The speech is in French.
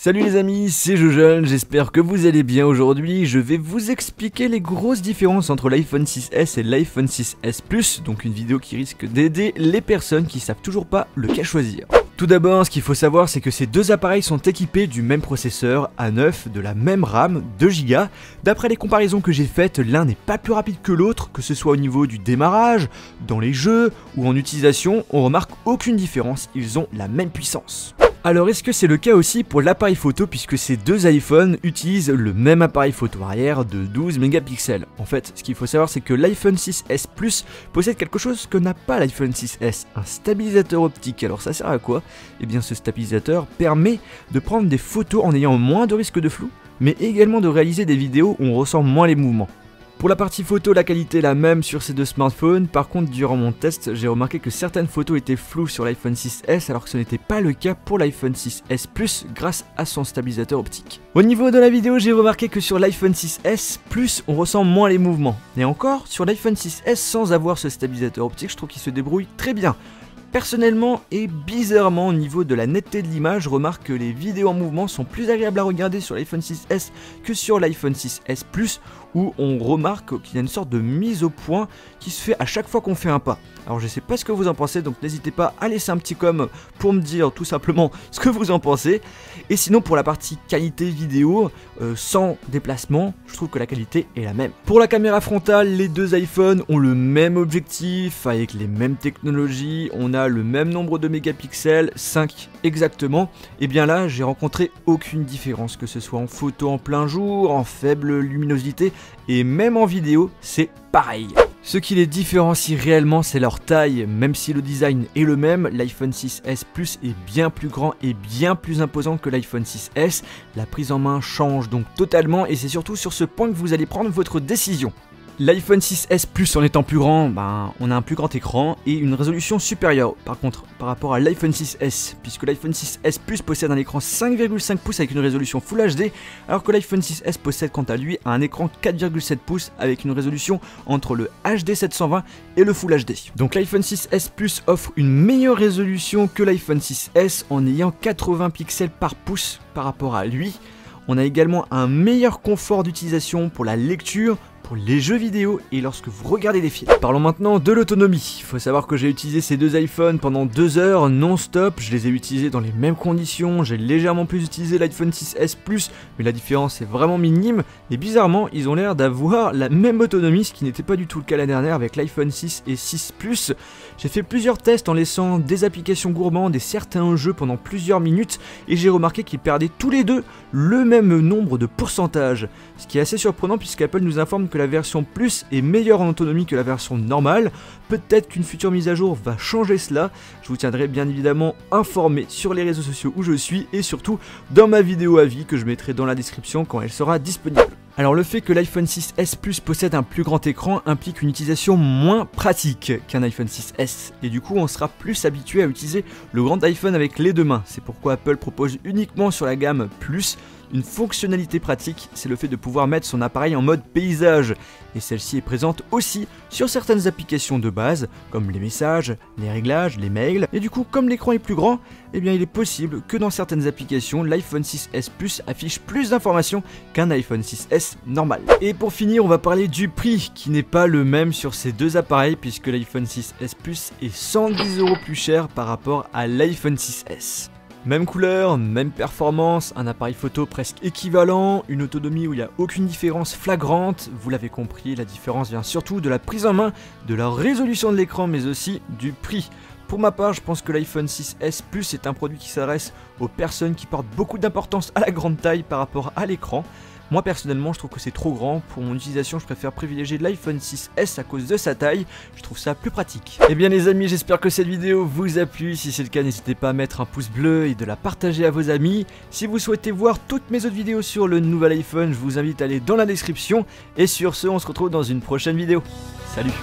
Salut les amis, c'est Jojon, j'espère que vous allez bien aujourd'hui. Je vais vous expliquer les grosses différences entre l'iPhone 6S et l'iPhone 6S Plus, donc une vidéo qui risque d'aider les personnes qui savent toujours pas lequel choisir. Tout d'abord, ce qu'il faut savoir, c'est que ces deux appareils sont équipés du même processeur A9, de la même RAM, 2Go. D'après les comparaisons que j'ai faites, l'un n'est pas plus rapide que l'autre, que ce soit au niveau du démarrage, dans les jeux ou en utilisation, on remarque aucune différence, ils ont la même puissance. Alors est-ce que c'est le cas aussi pour l'appareil photo puisque ces deux iPhones utilisent le même appareil photo arrière de 12 mégapixels. En fait, ce qu'il faut savoir c'est que l'iPhone 6S Plus possède quelque chose que n'a pas l'iPhone 6S, un stabilisateur optique. Alors ça sert à quoi? Eh bien ce stabilisateur permet de prendre des photos en ayant moins de risque de flou, mais également de réaliser des vidéos où on ressent moins les mouvements. Pour la partie photo, la qualité est la même sur ces deux smartphones. Par contre, durant mon test, j'ai remarqué que certaines photos étaient floues sur l'iPhone 6S alors que ce n'était pas le cas pour l'iPhone 6S Plus grâce à son stabilisateur optique. Au niveau de la vidéo, j'ai remarqué que sur l'iPhone 6S Plus, on ressent moins les mouvements. Et encore, sur l'iPhone 6S sans avoir ce stabilisateur optique, je trouve qu'il se débrouille très bien. Personnellement et bizarrement au niveau de la netteté de l'image, je remarque que les vidéos en mouvement sont plus agréables à regarder sur l'iPhone 6S que sur l'iPhone 6S Plus où on remarque qu'il y a une sorte de mise au point qui se fait à chaque fois qu'on fait un pas. Alors je sais pas ce que vous en pensez, donc n'hésitez pas à laisser un petit com pour me dire tout simplement ce que vous en pensez. Et sinon pour la partie qualité vidéo, sans déplacement, je trouve que la qualité est la même. Pour la caméra frontale, les deux iPhones ont le même objectif, avec les mêmes technologies, on a le même nombre de mégapixels, 5 exactement. Et bien là, j'ai rencontré aucune différence, que ce soit en photo en plein jour, en faible luminosité, et même en vidéo, c'est pareil. Ce qui les différencie réellement, c'est leur taille. Même si le design est le même, l'iPhone 6S Plus est bien plus grand et bien plus imposant que l'iPhone 6S. La prise en main change donc totalement et c'est surtout sur ce point que vous allez prendre votre décision. L'iPhone 6S Plus en étant plus grand, on a un plus grand écran et une résolution supérieure. Par contre, par rapport à l'iPhone 6S, puisque l'iPhone 6S Plus possède un écran 5,5 pouces avec une résolution Full HD, alors que l'iPhone 6S possède quant à lui un écran 4,7 pouces avec une résolution entre le HD 720 et le Full HD. Donc l'iPhone 6S Plus offre une meilleure résolution que l'iPhone 6S en ayant 80 pixels par pouce par rapport à lui. On a également un meilleur confort d'utilisation pour la lecture, pour les jeux vidéo et lorsque vous regardez des films. Parlons maintenant de l'autonomie. Il faut savoir que j'ai utilisé ces deux iPhones pendant 2 heures non-stop, je les ai utilisés dans les mêmes conditions, j'ai légèrement plus utilisé l'iPhone 6S Plus, mais la différence est vraiment minime et bizarrement ils ont l'air d'avoir la même autonomie, ce qui n'était pas du tout le cas la dernière avec l'iPhone 6 et 6 Plus. J'ai fait plusieurs tests en laissant des applications gourmandes et certains jeux pendant plusieurs minutes et j'ai remarqué qu'ils perdaient tous les deux le même nombre de pourcentages, ce qui est assez surprenant puisqu'Apple nous informe que la version Plus est meilleure en autonomie que la version normale. Peut-être qu'une future mise à jour va changer cela. Je vous tiendrai bien évidemment informé sur les réseaux sociaux où je suis et surtout dans ma vidéo avis que je mettrai dans la description quand elle sera disponible. Alors le fait que l'iPhone 6S Plus possède un plus grand écran implique une utilisation moins pratique qu'un iPhone 6S et du coup on sera plus habitué à utiliser le grand iPhone avec les deux mains. C'est pourquoi Apple propose uniquement sur la gamme Plus une fonctionnalité pratique, c'est le fait de pouvoir mettre son appareil en mode paysage et celle-ci est présente aussi sur certaines applications de base comme les messages, les réglages, les mails et du coup comme l'écran est plus grand, eh bien il est possible que dans certaines applications l'iPhone 6S Plus affiche plus d'informations qu'un iPhone 6S normal. Et pour finir on va parler du prix qui n'est pas le même sur ces deux appareils puisque l'iPhone 6S Plus est 110 € plus cher par rapport à l'iPhone 6S. Même couleur, même performance, un appareil photo presque équivalent, une autonomie où il n'y a aucune différence flagrante, vous l'avez compris, la différence vient surtout de la prise en main, de la résolution de l'écran mais aussi du prix. Pour ma part, je pense que l'iPhone 6S Plus est un produit qui s'adresse aux personnes qui portent beaucoup d'importance à la grande taille par rapport à l'écran. Moi personnellement je trouve que c'est trop grand, pour mon utilisation je préfère privilégier l'iPhone 6S à cause de sa taille, je trouve ça plus pratique. Et bien les amis, j'espère que cette vidéo vous a plu, si c'est le cas n'hésitez pas à mettre un pouce bleu et de la partager à vos amis. Si vous souhaitez voir toutes mes autres vidéos sur le nouvel iPhone, je vous invite à aller dans la description. Et sur ce, on se retrouve dans une prochaine vidéo. Salut!